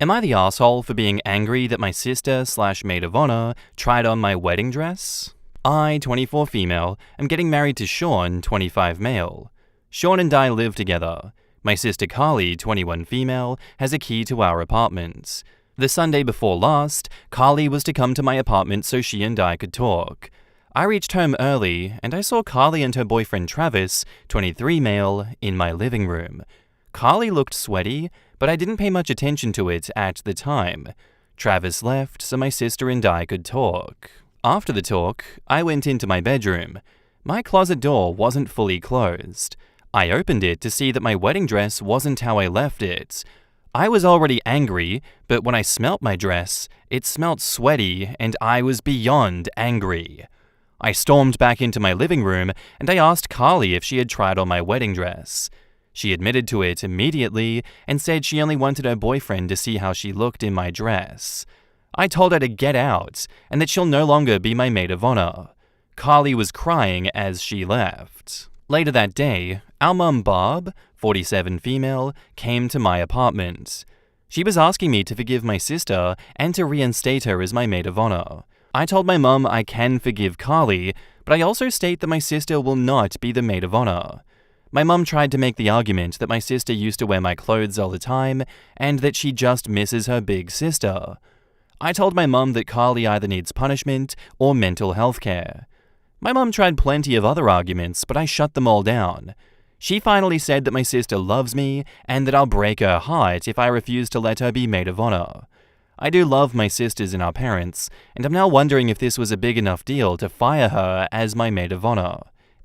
Am I the asshole for being angry that my sister/maid of honor tried on my wedding dress? I, 24 female, am getting married to Sean, 25 male. Sean and I live together. My sister Carly, 21 female, has a key to our apartment. The Sunday before last, Carly was to come to my apartment so she and I could talk. I reached home early, and I saw Carly and her boyfriend Travis, 23 male, in my living room. Carly looked sweaty, but I didn't pay much attention to it at the time. Travis left so my sister and I could talk. After the talk, I went into my bedroom. My closet door wasn't fully closed. I opened it to see that my wedding dress wasn't how I left it. I was already angry, but when I smelt my dress, it smelt sweaty and I was beyond angry. I stormed back into my living room and I asked Carly if she had tried on my wedding dress. She admitted to it immediately and said she only wanted her boyfriend to see how she looked in my dress. I told her to get out and that she'll no longer be my maid of honor. Carly was crying as she left. Later that day, our mum Barb, 47 female, came to my apartment. She was asking me to forgive my sister and to reinstate her as my maid of honor. I told my mum I can forgive Carly, but I also state that my sister will not be the maid of honor. My mum tried to make the argument that my sister used to wear my clothes all the time and that she just misses her big sister. I told my mum that Carly either needs punishment or mental health care. My mum tried plenty of other arguments, but I shut them all down. She finally said that my sister loves me and that I'll break her heart if I refuse to let her be maid of honor. I do love my sisters and our parents, and I'm now wondering if this was a big enough deal to fire her as my maid of honor.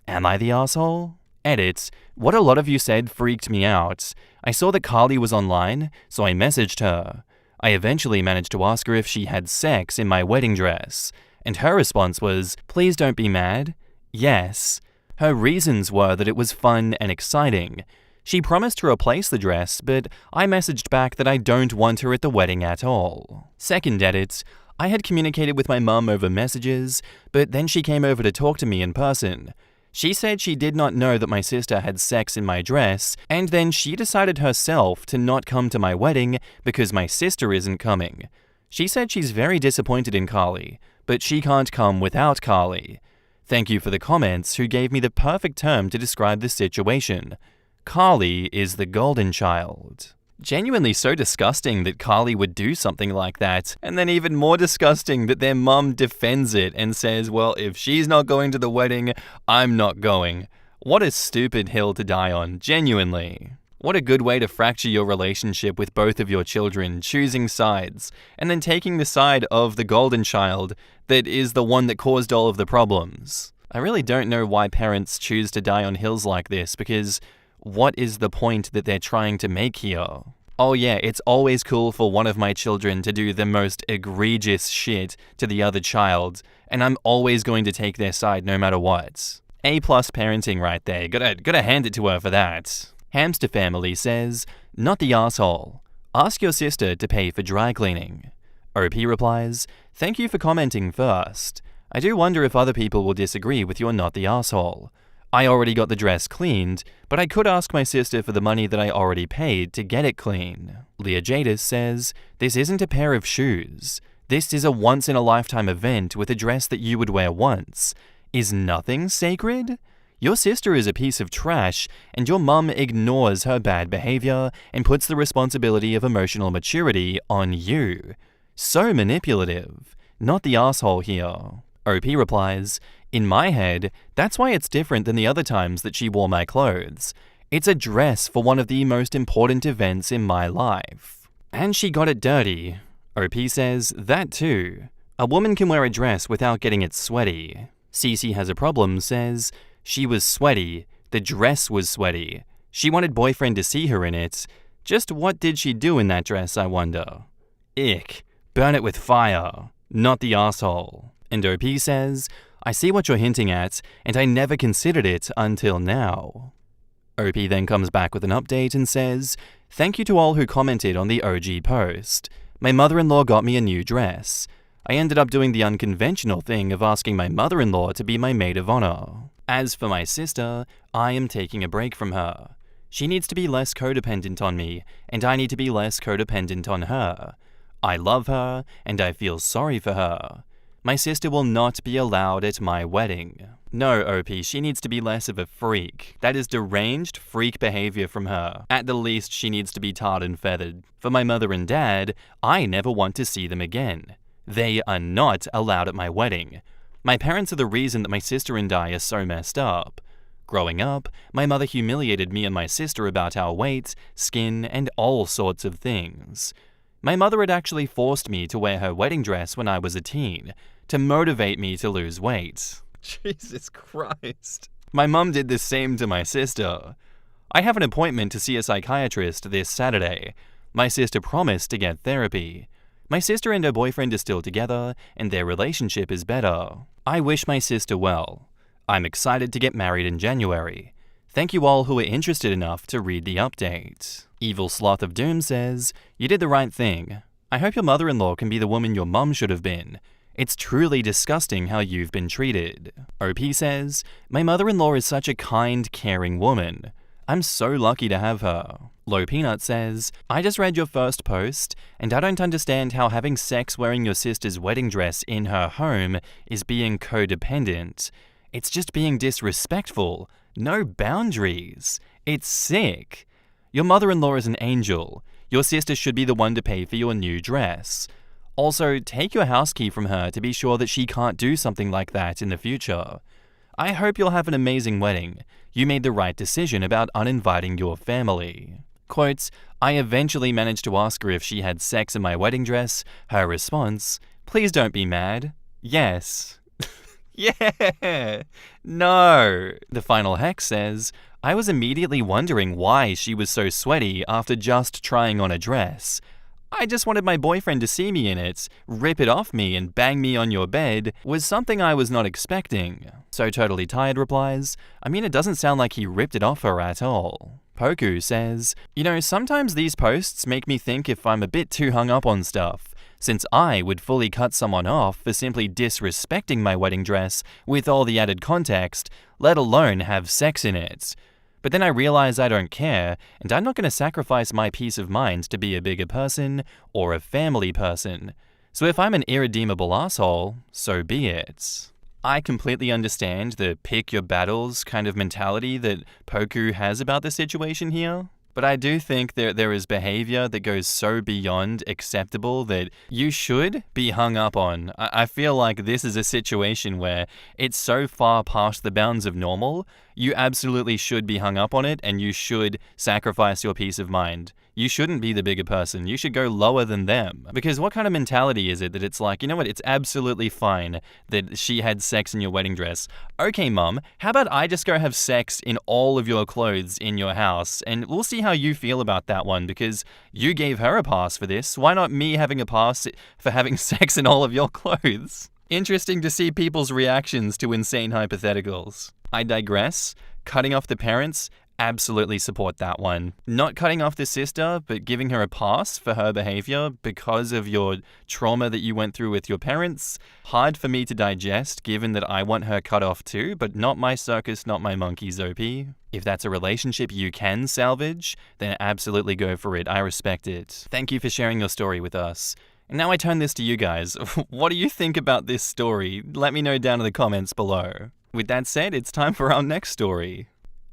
Am I the asshole? Edit. What a lot of you said freaked me out. I saw that Carly was online, so I messaged her. I eventually managed to ask her if she had sex in my wedding dress, and her response was, "Please don't be mad." Yes. Her reasons were that it was fun and exciting. She promised to replace the dress, but I messaged back that I don't want her at the wedding at all. Second edit. I had communicated with my mum over messages, but then she came over to talk to me in person. She said she did not know that my sister had sex in my dress, and then she decided herself to not come to my wedding because my sister isn't coming. She said she's very disappointed in Carly, but she can't come without Carly. Thank you for the comments who gave me the perfect term to describe the situation. Carly is the golden child. Genuinely so disgusting that Carly would do something like that, and then even more disgusting that their mum defends it and says, well, if she's not going to the wedding, I'm not going. What a stupid hill to die on, genuinely. What a good way to fracture your relationship with both of your children, choosing sides, and then taking the side of the golden child that is the one that caused all of the problems. I really don't know why parents choose to die on hills like this, because what is the point that they're trying to make here? Oh yeah, it's always cool for one of my children to do the most egregious shit to the other child, and I'm always going to take their side no matter what. A+ parenting right there, gotta hand it to her for that. Hamster Family says, not the asshole. Ask your sister to pay for dry cleaning. OP replies, thank you for commenting first. I do wonder if other people will disagree with your not the asshole. I already got the dress cleaned, but I could ask my sister for the money that I already paid to get it clean. Leah Jadis says, this isn't a pair of shoes. This is a once-in-a-lifetime event with a dress that you would wear once. Is nothing sacred? Your sister is a piece of trash, and your mum ignores her bad behavior and puts the responsibility of emotional maturity on you. So manipulative. Not the asshole here. OP replies, in my head, that's why it's different than the other times that she wore my clothes. It's a dress for one of the most important events in my life. And she got it dirty. OP says, that too. A woman can wear a dress without getting it sweaty. Cece Has a Problem says, she was sweaty. The dress was sweaty. She wanted boyfriend to see her in it. Just what did she do in that dress, I wonder? Ick. Burn it with fire. Not the asshole. And OP says, I see what you're hinting at, and I never considered it until now. OP then comes back with an update and says, thank you to all who commented on the OG post. My mother-in-law got me a new dress. I ended up doing the unconventional thing of asking my mother-in-law to be my maid of honor. As for my sister, I am taking a break from her. She needs to be less codependent on me, and I need to be less codependent on her. I love her, and I feel sorry for her. My sister will not be allowed at my wedding. No, OP, she needs to be less of a freak. That is deranged freak behavior from her. At the least, she needs to be tarred and feathered. For my mother and dad, I never want to see them again. They are not allowed at my wedding. My parents are the reason that my sister and I are so messed up. Growing up, my mother humiliated me and my sister about our weight, skin, and all sorts of things. My mother had actually forced me to wear her wedding dress when I was a teen, to motivate me to lose weight. Jesus Christ. My mum did the same to my sister. I have an appointment to see a psychiatrist this Saturday. My sister promised to get therapy. My sister and her boyfriend are still together, and their relationship is better. I wish my sister well. I'm excited to get married in January. Thank you all who are interested enough to read the update. Evil Sloth of Doom says, "You did the right thing. I hope your mother-in-law can be the woman your mum should have been. It's truly disgusting how you've been treated." OP says, "My mother-in-law is such a kind, caring woman. I'm so lucky to have her." Low Peanut says, "I just read your first post, and I don't understand how having sex wearing your sister's wedding dress in her home is being codependent. It's just being disrespectful. No boundaries. It's sick. Your mother-in-law is an angel. Your sister should be the one to pay for your new dress. Also, take your house key from her to be sure that she can't do something like that in the future. I hope you'll have an amazing wedding. You made the right decision about uninviting your family." Quote, "I eventually managed to ask her if she had sex in my wedding dress. Her response, 'Please don't be mad.' Yes." Yeah! No! The final hex says, "I was immediately wondering why she was so sweaty after just trying on a dress. I just wanted my boyfriend to see me in it, rip it off me and bang me on your bed was something I was not expecting." So Totally Tired replies, "I mean, it doesn't sound like he ripped it off her at all." Poku says, "You know, sometimes these posts make me think if I'm a bit too hung up on stuff, since I would fully cut someone off for simply disrespecting my wedding dress with all the added context, let alone have sex in it. But then I realize I don't care, and I'm not going to sacrifice my peace of mind to be a bigger person or a family person. So if I'm an irredeemable asshole, so be it." I completely understand the pick your battles kind of mentality that Poku has about the situation here. But I do think there is behavior that goes so beyond acceptable that you should be hung up on. I feel like this is a situation where it's so far past the bounds of normal, you absolutely should be hung up on it and you should sacrifice your peace of mind. You shouldn't be the bigger person. You should go lower than them. Because what kind of mentality is it that it's like, you know what, it's absolutely fine that she had sex in your wedding dress. Okay, mum, how about I just go have sex in all of your clothes in your house and we'll see how you feel about that one because you gave her a pass for this. Why not me having a pass for having sex in all of your clothes? Interesting to see people's reactions to insane hypotheticals. I digress. Cutting off the parents, absolutely support that one. Not cutting off the sister, but giving her a pass for her behavior because of your trauma that you went through with your parents. Hard for me to digest, given that I want her cut off too, but not my circus, not my monkeys, OP. If that's a relationship you can salvage, then absolutely go for it. I respect it. Thank you for sharing your story with us. And now I turn this to you guys. What do you think about this story? Let me know down in the comments below. With that said, it's time for our next story.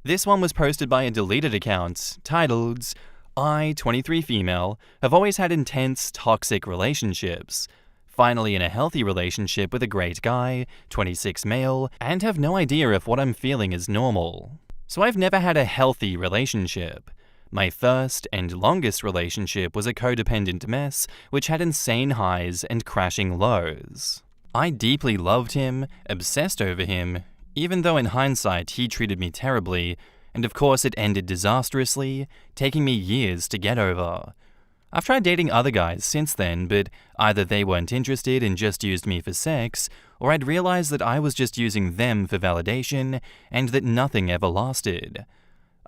This one was posted by a deleted account, titled, "I, 23 female, have always had intense, toxic relationships. Finally in a healthy relationship with a great guy, 26 male, and have no idea if what I'm feeling is normal. So I've never had a healthy relationship. My first and longest relationship was a codependent mess, which had insane highs and crashing lows. I deeply loved him, obsessed over him, even though in hindsight he treated me terribly, and of course it ended disastrously, taking me years to get over. I've tried dating other guys since then, but either they weren't interested and just used me for sex, or I'd realized that I was just using them for validation, and that nothing ever lasted.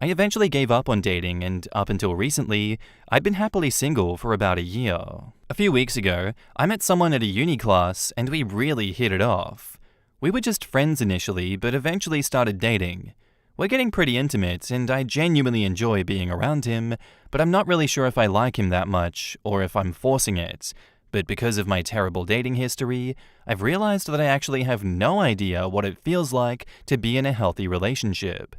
I eventually gave up on dating, and up until recently, I'd been happily single for about a year. A few weeks ago, I met someone at a uni class, and we really hit it off. We were just friends initially, but eventually started dating. We're getting pretty intimate, and I genuinely enjoy being around him, but I'm not really sure if I like him that much, or if I'm forcing it. But because of my terrible dating history, I've realized that I actually have no idea what it feels like to be in a healthy relationship.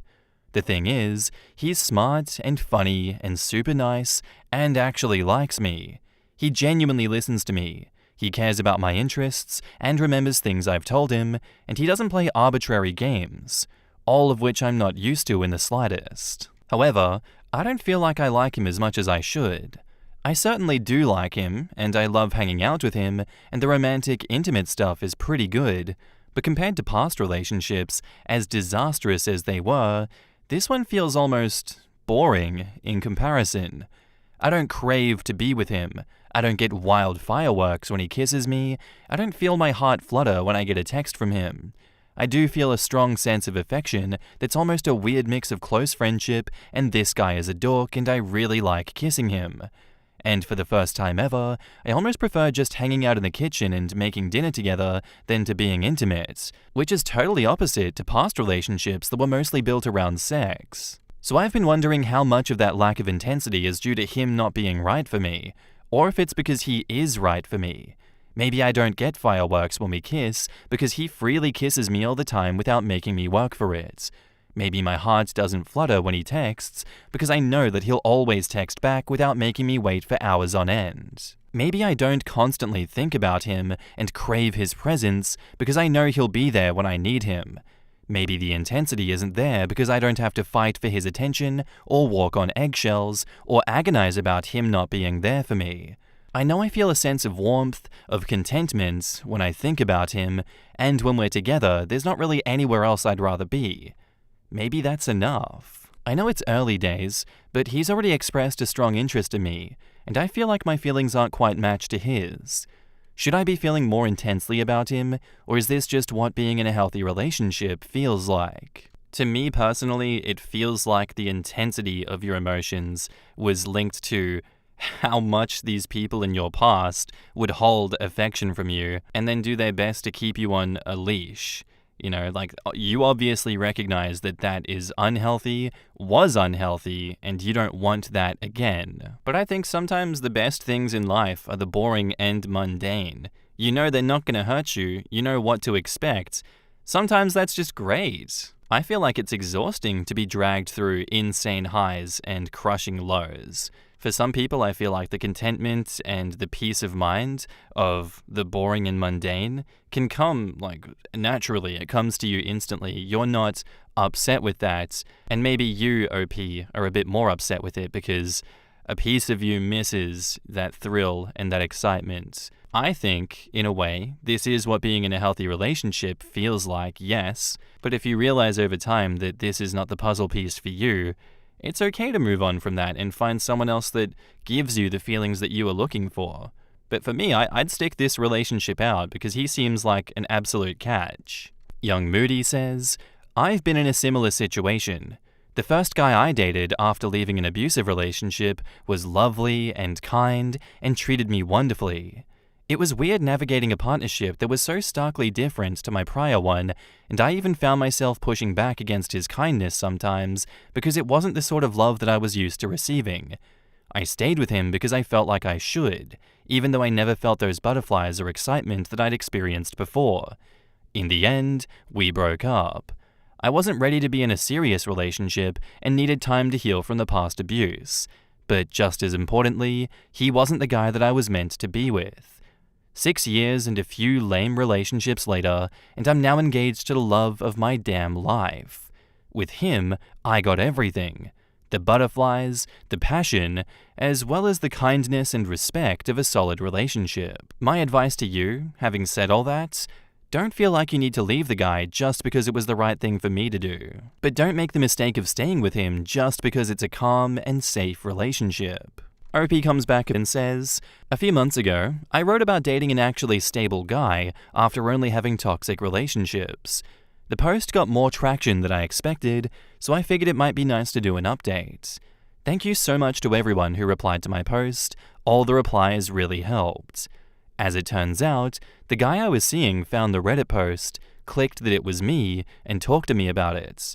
The thing is, he's smart and funny and super nice and actually likes me. He genuinely listens to me. He cares about my interests and remembers things I've told him, and he doesn't play arbitrary games, all of which I'm not used to in the slightest. However, I don't feel like I like him as much as I should. I certainly do like him, and I love hanging out with him, and the romantic, intimate stuff is pretty good, but compared to past relationships, as disastrous as they were, this one feels almost boring in comparison. I don't crave to be with him. I don't get wild fireworks when he kisses me. I don't feel my heart flutter when I get a text from him. I do feel a strong sense of affection that's almost a weird mix of close friendship and this guy is a dork and I really like kissing him. And for the first time ever, I almost prefer just hanging out in the kitchen and making dinner together than to being intimate, which is totally opposite to past relationships that were mostly built around sex. So I've been wondering how much of that lack of intensity is due to him not being right for me, or if it's because he is right for me. Maybe I don't get fireworks when we kiss because he freely kisses me all the time without making me work for it. Maybe my heart doesn't flutter when he texts because I know that he'll always text back without making me wait for hours on end. Maybe I don't constantly think about him and crave his presence because I know he'll be there when I need him. Maybe the intensity isn't there because I don't have to fight for his attention or walk on eggshells or agonize about him not being there for me. I know I feel a sense of warmth, of contentment when I think about him, and when we're together, there's not really anywhere else I'd rather be. Maybe that's enough. I know it's early days, but he's already expressed a strong interest in me, and I feel like my feelings aren't quite matched to his. Should I be feeling more intensely about him, or is this just what being in a healthy relationship feels like? To me personally, it feels like the intensity of your emotions was linked to how much these people in your past would hold affection from you and then do their best to keep you on a leash. You know, like, you obviously recognize that that is unhealthy, was unhealthy, and you don't want that again. But I think sometimes the best things in life are the boring and mundane. You know they're not going to hurt you, you know what to expect. Sometimes that's just great. I feel like it's exhausting to be dragged through insane highs and crushing lows. For some people, I feel like the contentment and the peace of mind of the boring and mundane can come, like, naturally. It comes to you instantly. You're not upset with that. And maybe you, OP, are a bit more upset with it because a piece of you misses that thrill and that excitement. I think, in a way, this is what being in a healthy relationship feels like, yes. But if you realize over time that this is not the puzzle piece for you, it's okay to move on from that and find someone else that gives you the feelings that you are looking for. But for me, I'd stick this relationship out because he seems like an absolute catch. Young Moody says, I've been in a similar situation. The first guy I dated after leaving an abusive relationship was lovely and kind and treated me wonderfully. It was weird navigating a partnership that was so starkly different to my prior one, and I even found myself pushing back against his kindness sometimes because it wasn't the sort of love that I was used to receiving. I stayed with him because I felt like I should, even though I never felt those butterflies or excitement that I'd experienced before. In the end, we broke up. I wasn't ready to be in a serious relationship and needed time to heal from the past abuse. But just as importantly, he wasn't the guy that I was meant to be with. 6 years and a few lame relationships later, and I'm now engaged to the love of my damn life. With him, I got everything. The butterflies, the passion, as well as the kindness and respect of a solid relationship. My advice to you, having said all that, don't feel like you need to leave the guy just because it was the right thing for me to do. But don't make the mistake of staying with him just because it's a calm and safe relationship. OP comes back and says, a few months ago, I wrote about dating an actually stable guy after only having toxic relationships. The post got more traction than I expected, so I figured it might be nice to do an update. Thank you so much to everyone who replied to my post. All the replies really helped. As it turns out, the guy I was seeing found the Reddit post, clicked that it was me, and talked to me about it.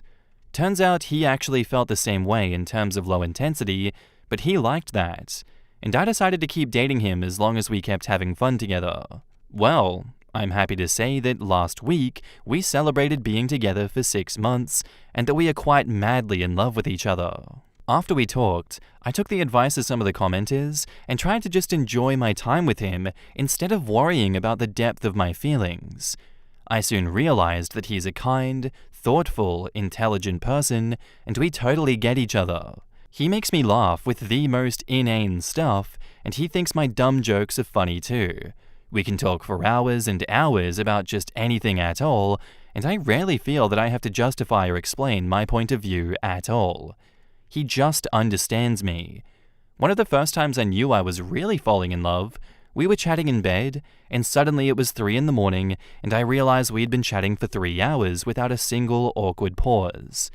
Turns out he actually felt the same way in terms of low intensity, but he liked that, and I decided to keep dating him as long as we kept having fun together. Well, I'm happy to say that last week we celebrated being together for 6 months and that we are quite madly in love with each other. After we talked, I took the advice of some of the commenters and tried to just enjoy my time with him instead of worrying about the depth of my feelings. I soon realized that he's a kind, thoughtful, intelligent person, and we totally get each other. He makes me laugh with the most inane stuff, and he thinks my dumb jokes are funny too. We can talk for hours and hours about just anything at all, and I rarely feel that I have to justify or explain my point of view at all. He just understands me. One of the first times I knew I was really falling in love, we were chatting in bed, and suddenly it was 3 a.m, and I realized we'd been chatting for 3 hours without a single awkward pause.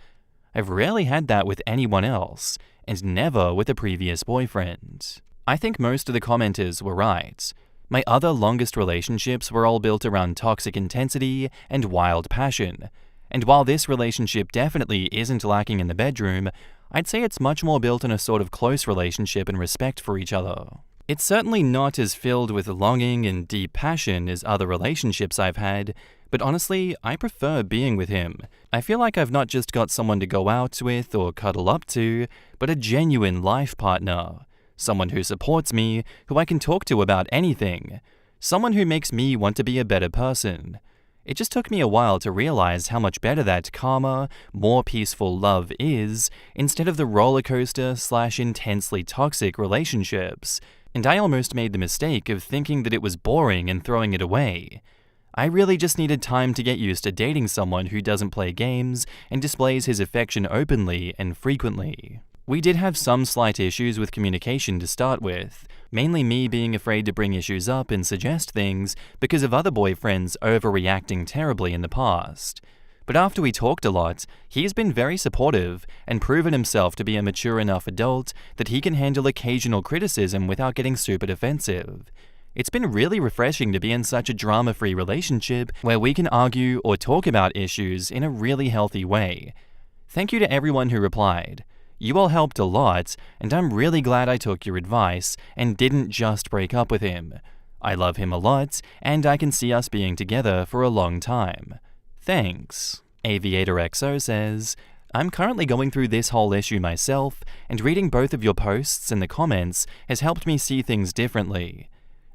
I've rarely had that with anyone else, and never with a previous boyfriend. I think most of the commenters were right. My other longest relationships were all built around toxic intensity and wild passion, and while this relationship definitely isn't lacking in the bedroom, I'd say it's much more built on a sort of close relationship and respect for each other. It's certainly not as filled with longing and deep passion as other relationships I've had, but honestly, I prefer being with him. I feel like I've not just got someone to go out with or cuddle up to, but a genuine life partner. Someone who supports me, who I can talk to about anything. Someone who makes me want to be a better person. It just took me a while to realize how much better that calmer, more peaceful love is, instead of the roller coaster / intensely toxic relationships. And I almost made the mistake of thinking that it was boring and throwing it away. I really just needed time to get used to dating someone who doesn't play games and displays his affection openly and frequently. We did have some slight issues with communication to start with, mainly me being afraid to bring issues up and suggest things because of other boyfriends overreacting terribly in the past. But after we talked a lot, he's been very supportive and proven himself to be a mature enough adult that he can handle occasional criticism without getting super defensive. It's been really refreshing to be in such a drama-free relationship where we can argue or talk about issues in a really healthy way. Thank you to everyone who replied. You all helped a lot, and I'm really glad I took your advice and didn't just break up with him. I love him a lot, and I can see us being together for a long time. Thanks. Aviator XO says, I'm currently going through this whole issue myself, and reading both of your posts and the comments has helped me see things differently.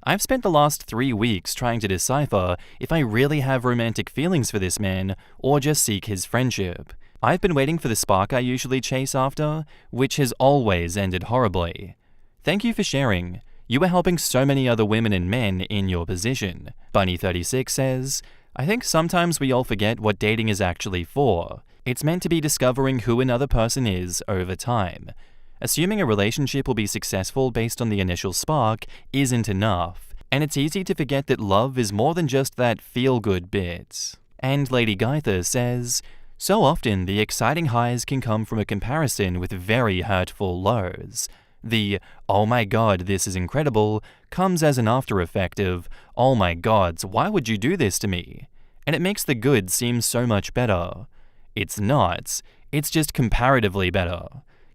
I've spent the last 3 weeks trying to decipher if I really have romantic feelings for this man or just seek his friendship. I've been waiting for the spark I usually chase after, which has always ended horribly. Thank you for sharing. You are helping so many other women and men in your position. Bunny36 says, I think sometimes we all forget what dating is actually for. It's meant to be discovering who another person is over time. Assuming a relationship will be successful based on the initial spark isn't enough, and it's easy to forget that love is more than just that feel-good bit. And Lady Gaither says, so often the exciting highs can come from a comparison with very hurtful lows. The, oh my god, this is incredible, comes as an after effect of, oh my gods, why would you do this to me? And it makes the good seem so much better. It's not. It's just comparatively better.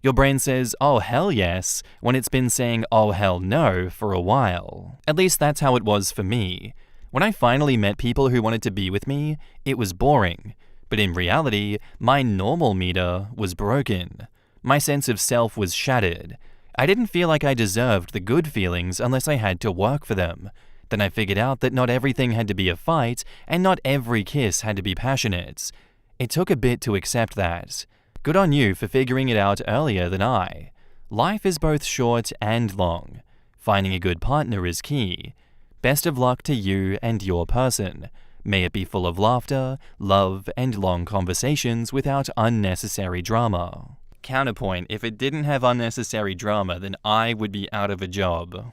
Your brain says, oh hell yes, when it's been saying oh hell no for a while. At least that's how it was for me. When I finally met people who wanted to be with me, it was boring. But in reality, my normal meter was broken. My sense of self was shattered. I didn't feel like I deserved the good feelings unless I had to work for them. Then I figured out that not everything had to be a fight, and not every kiss had to be passionate. It took a bit to accept that. Good on you for figuring it out earlier than I. Life is both short and long. Finding a good partner is key. Best of luck to you and your person. May it be full of laughter, love, and long conversations without unnecessary drama. Counterpoint, if it didn't have unnecessary drama, then I would be out of a job.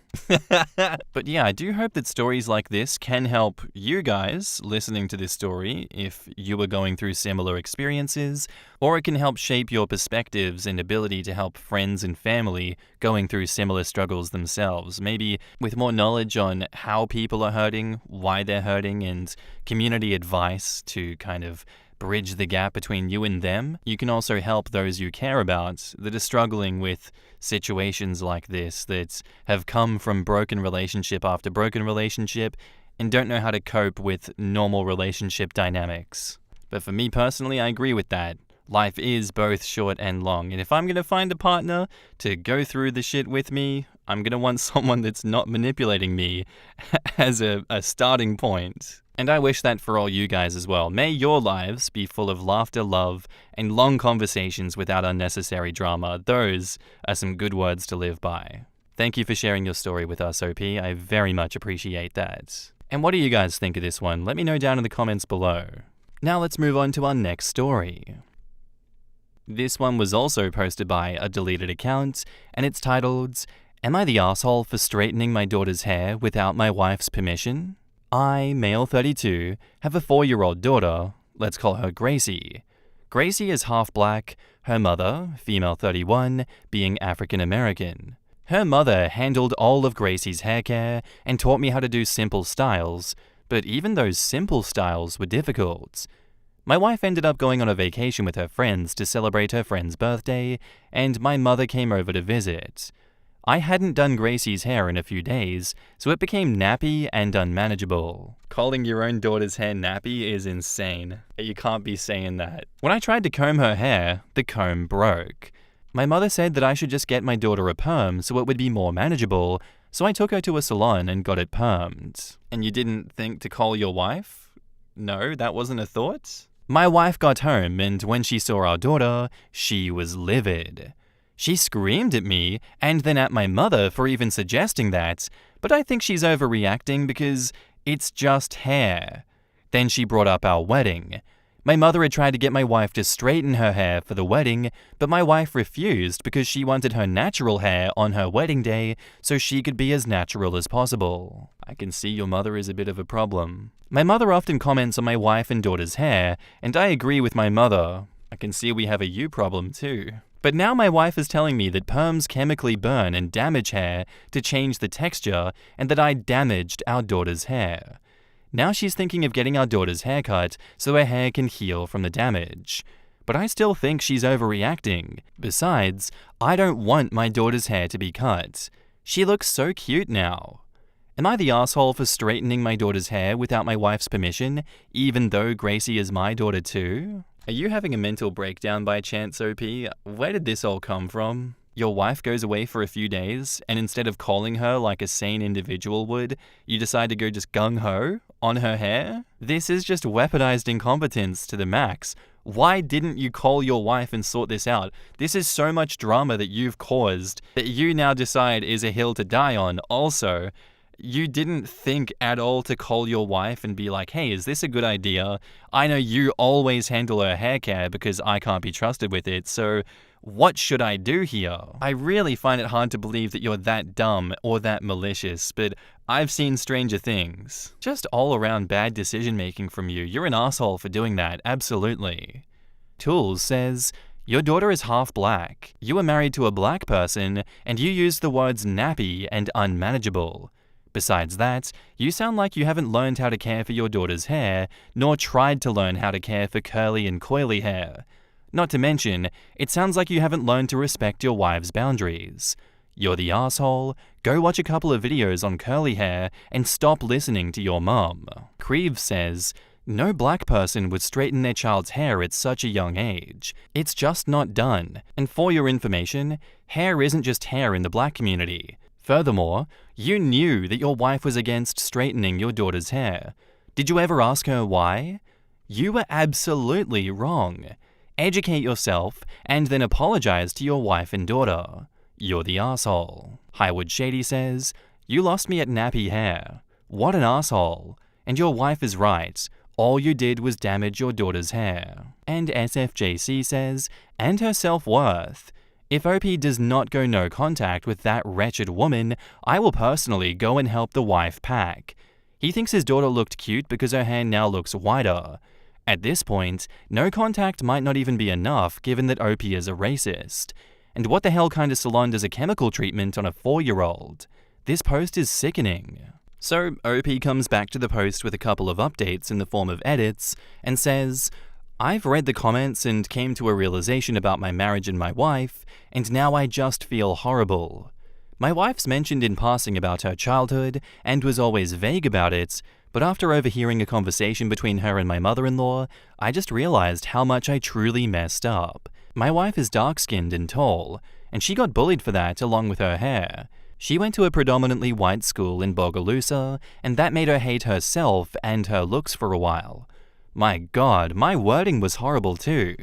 But yeah, I do hope that stories like this can help you guys listening to this story if you are going through similar experiences, or it can help shape your perspectives and ability to help friends and family going through similar struggles themselves. Maybe with more knowledge on how people are hurting, why they're hurting, and community advice to kind of bridge the gap between you and them, you can also help those you care about that are struggling with situations like this, that have come from broken relationship after broken relationship and don't know how to cope with normal relationship dynamics. But for me personally, I agree with that. Life is both short and long, and if I'm going to find a partner to go through the shit with me, I'm going to want someone that's not manipulating me as a starting point. And I wish that for all you guys as well. May your lives be full of laughter, love, and long conversations without unnecessary drama. Those are some good words to live by. Thank you for sharing your story with us, OP. I very much appreciate that. And what do you guys think of this one? Let me know down in the comments below. Now let's move on to our next story. This one was also posted by a deleted account, and it's titled, "Am I the asshole for straightening my daughter's hair without my wife's permission? I, male 32, have a 4-year-old daughter. Let's call her Gracie. Gracie is half black, her mother, female 31, being African American. Her mother handled all of Gracie's hair care and taught me how to do simple styles, but even those simple styles were difficult. My wife ended up going on a vacation with her friends to celebrate her friend's birthday, and my mother came over to visit. I hadn't done Gracie's hair in a few days, so it became nappy and unmanageable." Calling your own daughter's hair nappy is insane. You can't be saying that. "When I tried to comb her hair, the comb broke. My mother said that I should just get my daughter a perm so it would be more manageable, so I took her to a salon and got it permed." And you didn't think to call your wife? No, that wasn't a thought? "My wife got home, and when she saw our daughter, she was livid. She screamed at me and then at my mother for even suggesting that, but I think she's overreacting because it's just hair. Then she brought up our wedding. My mother had tried to get my wife to straighten her hair for the wedding, but my wife refused because she wanted her natural hair on her wedding day so she could be as natural as possible. I can see your mother is a bit of a problem. My mother often comments on my wife and daughter's hair, and I agree with my mother. I can see we have a you problem too. But now my wife is telling me that perms chemically burn and damage hair to change the texture and that I damaged our daughter's hair. Now she's thinking of getting our daughter's hair cut so her hair can heal from the damage. But I still think she's overreacting. Besides, I don't want my daughter's hair to be cut. She looks so cute now. Am I the asshole for straightening my daughter's hair without my wife's permission, even though Gracie is my daughter too? Are you having a mental breakdown by chance, OP? Where did this all come from? Your wife goes away for a few days, and instead of calling her like a sane individual would, you decide to go just gung-ho on her hair? This is just weaponized incompetence to the max. Why didn't you call your wife and sort this out? This is so much drama that you've caused that you now decide is a hill to die on. Also, you didn't think at all to call your wife and be like, "Hey, is this a good idea? I know you always handle her hair care because I can't be trusted with it, so what should I do here?" I really find it hard to believe that you're that dumb or that malicious, but I've seen stranger things. Just all around bad decision making from you. You're an asshole for doing that, absolutely. Tools says, "Your daughter is half black. You were married to a black person and you used the words nappy and unmanageable. Besides that, you sound like you haven't learned how to care for your daughter's hair, nor tried to learn how to care for curly and coily hair. Not to mention, it sounds like you haven't learned to respect your wife's boundaries. You're the asshole. Go watch a couple of videos on curly hair and stop listening to your mum." Creve says, "No black person would straighten their child's hair at such a young age. It's just not done. And for your information, hair isn't just hair in the black community. Furthermore, you knew that your wife was against straightening your daughter's hair. Did you ever ask her why? You were absolutely wrong. Educate yourself and then apologize to your wife and daughter. You're the asshole." Highwood Shady says, "You lost me at nappy hair. What an asshole. And your wife is right. All you did was damage your daughter's hair." And SFJC says, "And her self-worth. If OP does not go no contact with that wretched woman, I will personally go and help the wife pack. He thinks his daughter looked cute because her hair now looks whiter. At this point, no contact might not even be enough given that OP is a racist. And what the hell kind of salon does a chemical treatment on a 4-year-old? This post is sickening." So OP comes back to the post with a couple of updates in the form of edits and says, I've read the comments and came to a realization about my marriage and my wife, and now I just feel horrible. My wife's mentioned in passing about her childhood and was always vague about it, but after overhearing a conversation between her and my mother-in-law, I just realized how much I truly messed up. My wife is dark-skinned and tall, and she got bullied for that along with her hair. She went to a predominantly white school in Bogalusa, and that made her hate herself and her looks for a while. My God, my wording was horrible too.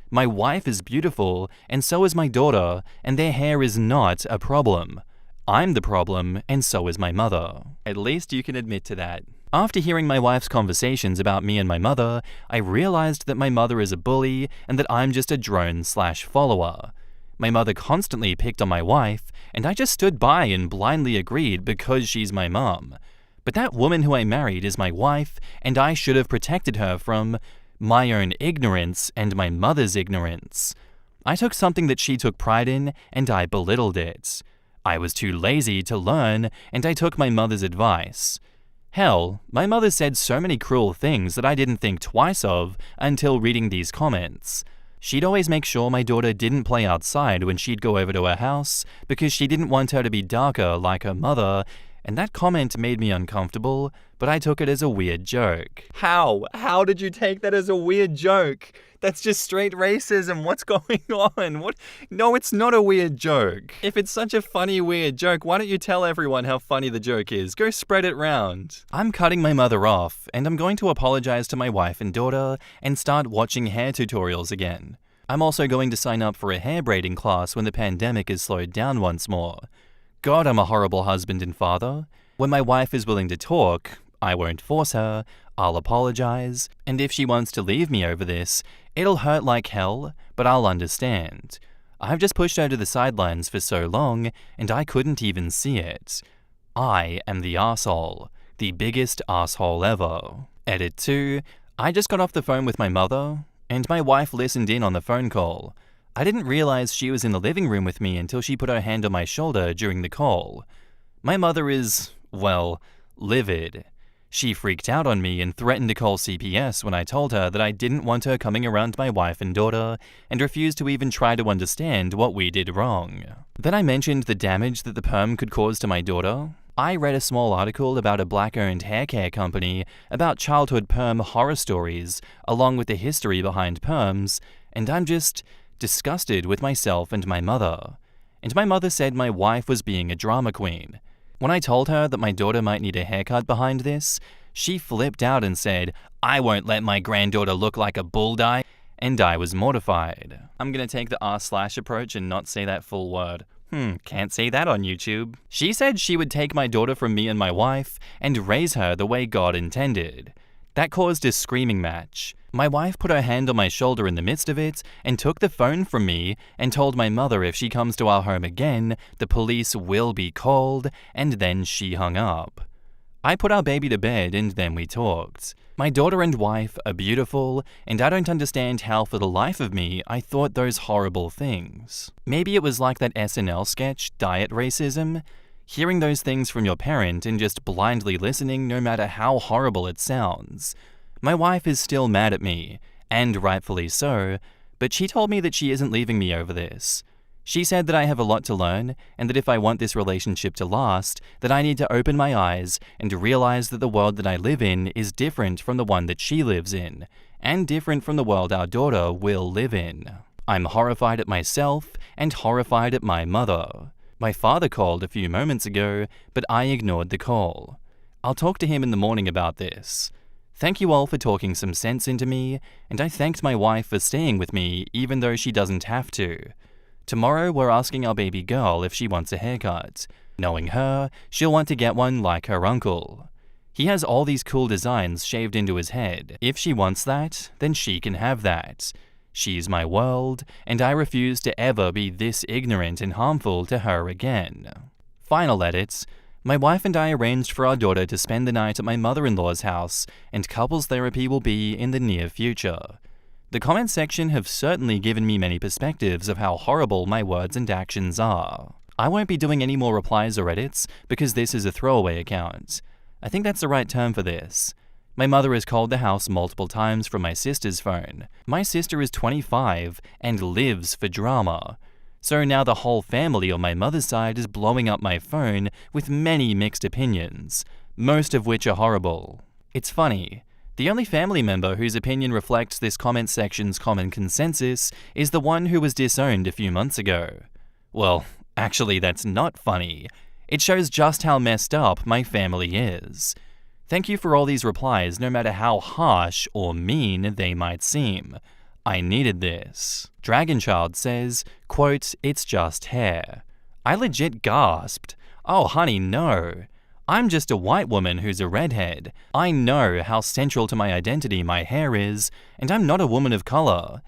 My wife is beautiful, and so is my daughter, and their hair is not a problem. I'm the problem, and so is my mother. At least you can admit to that. After hearing my wife's conversations about me and my mother, I realized that my mother is a bully and that I'm just a drone/follower. My mother constantly picked on my wife, and I just stood by and blindly agreed because she's my mom. But that woman who I married is my wife, and I should have protected her from my own ignorance and my mother's ignorance. I took something that she took pride in, and I belittled it. I was too lazy to learn, and I took my mother's advice. Hell, my mother said so many cruel things that I didn't think twice of until reading these comments. She'd always make sure my daughter didn't play outside when she'd go over to her house because she didn't want her to be darker like her mother, and that comment made me uncomfortable, but I took it as a weird joke. How? How did you take that as a weird joke? That's just straight racism. What's going on? What? No, it's not a weird joke. If it's such a funny, weird joke, why don't you tell everyone how funny the joke is? Go spread it round. I'm cutting my mother off, and I'm going to apologize to my wife and daughter and start watching hair tutorials again. I'm also going to sign up for a hair braiding class when the pandemic is slowed down once more. God, I'm a horrible husband and father. When my wife is willing to talk, I won't force her, I'll apologize, and if she wants to leave me over this, it'll hurt like hell, but I'll understand. I've just pushed her to the sidelines for so long, and I couldn't even see it. I am the arsehole, the biggest arsehole ever. Edit 2. I just got off the phone with my mother, and my wife listened in on the phone call. I didn't realize she was in the living room with me until she put her hand on my shoulder during the call. My mother is, well, livid. She freaked out on me and threatened to call CPS when I told her that I didn't want her coming around my wife and daughter, and refused to even try to understand what we did wrong. Then I mentioned the damage that the perm could cause to my daughter. I read a small article about a black-owned hair care company about childhood perm horror stories, along with the history behind perms, and I'm just disgusted with myself and my mother. And my mother said my wife was being a drama queen. When I told her that my daughter might need a haircut behind this, she flipped out and said, "I won't let my granddaughter look like a bull dye," and I was mortified. I'm gonna take the r/ approach and not say that full word. Can't say that on YouTube. She said she would take my daughter from me and my wife and raise her the way God intended. That caused a screaming match. My wife put her hand on my shoulder in the midst of it and took the phone from me and told my mother if she comes to our home again, the police will be called, and then she hung up. I put our baby to bed and then we talked. My daughter and wife are beautiful, and I don't understand how for the life of me I thought those horrible things. Maybe it was like that SNL sketch, Diet Racism. Hearing those things from your parent and just blindly listening no matter how horrible it sounds. My wife is still mad at me, and rightfully so, but she told me that she isn't leaving me over this. She said that I have a lot to learn, and that if I want this relationship to last, that I need to open my eyes and realize that the world that I live in is different from the one that she lives in, and different from the world our daughter will live in. I'm horrified at myself and horrified at my mother. My father called a few moments ago, but I ignored the call. I'll talk to him in the morning about this. Thank you all for talking some sense into me, and I thanked my wife for staying with me even though she doesn't have to. Tomorrow we're asking our baby girl if she wants a haircut. Knowing her, she'll want to get one like her uncle. He has all these cool designs shaved into his head. If she wants that, then she can have that. She's my world, and I refuse to ever be this ignorant and harmful to her again. Final edits. My wife and I arranged for our daughter to spend the night at my mother-in-law's house, and couples therapy will be in the near future. The comment section have certainly given me many perspectives of how horrible my words and actions are. I won't be doing any more replies or edits because this is a throwaway account. I think that's the right term for this. My mother has called the house multiple times from my sister's phone. My sister is 25 and lives for drama. So now the whole family on my mother's side is blowing up my phone with many mixed opinions, most of which are horrible. It's funny. The only family member whose opinion reflects this comment section's common consensus is the one who was disowned a few months ago. Well, actually that's not funny. It shows just how messed up my family is. Thank you for all these replies, no matter how harsh or mean they might seem. I needed this. Dragonchild says, quote, "It's just hair." I legit gasped. Oh honey, no. I'm just a white woman who's a redhead. I know how central to my identity my hair is, and I'm not a woman of color.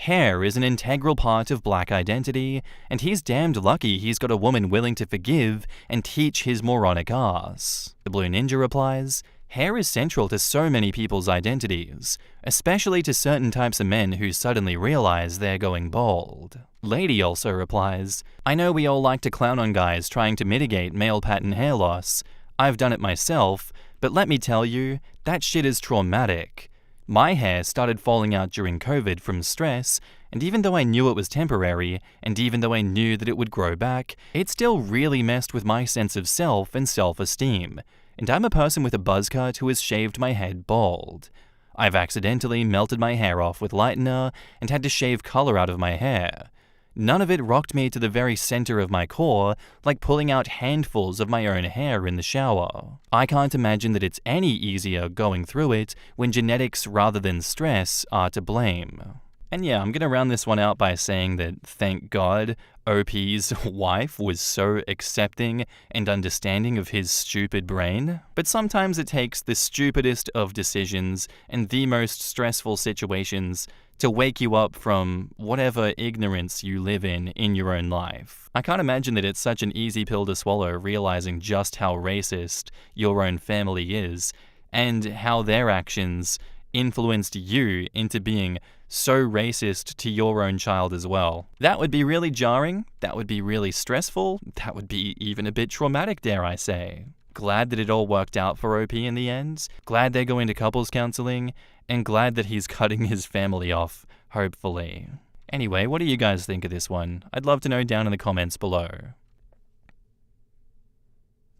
Hair is an integral part of black identity, and he's damned lucky he's got a woman willing to forgive and teach his moronic ass. The Blue Ninja replies, hair is central to so many people's identities, especially to certain types of men who suddenly realize they're going bald. Lady also replies, I know we all like to clown on guys trying to mitigate male pattern hair loss. I've done it myself, but let me tell you, that shit is traumatic. My hair started falling out during COVID from stress, and even though I knew it was temporary, and even though I knew that it would grow back, it still really messed with my sense of self and self-esteem. And I'm a person with a buzz cut who has shaved my head bald. I've accidentally melted my hair off with lightener and had to shave color out of my hair. None of it rocked me to the very center of my core, like pulling out handfuls of my own hair in the shower. I can't imagine that it's any easier going through it when genetics rather than stress are to blame. And yeah, I'm gonna round this one out by saying that, thank God, OP's wife was so accepting and understanding of his stupid brain. But sometimes it takes the stupidest of decisions and the most stressful situations to wake you up from whatever ignorance you live in your own life. I can't imagine that it's such an easy pill to swallow, realizing just how racist your own family is and how their actions influenced you into being so racist to your own child as well. That would be really jarring, that would be really stressful, that would be even a bit traumatic, dare I say. Glad that it all worked out for OP in the end, glad they're going to couples counseling, and glad that he's cutting his family off, hopefully. Anyway, what do you guys think of this one? I'd love to know down in the comments below.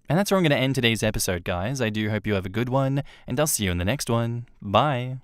And that's where I'm going to end today's episode, guys. I do hope you have a good one, and I'll see you in the next one. Bye!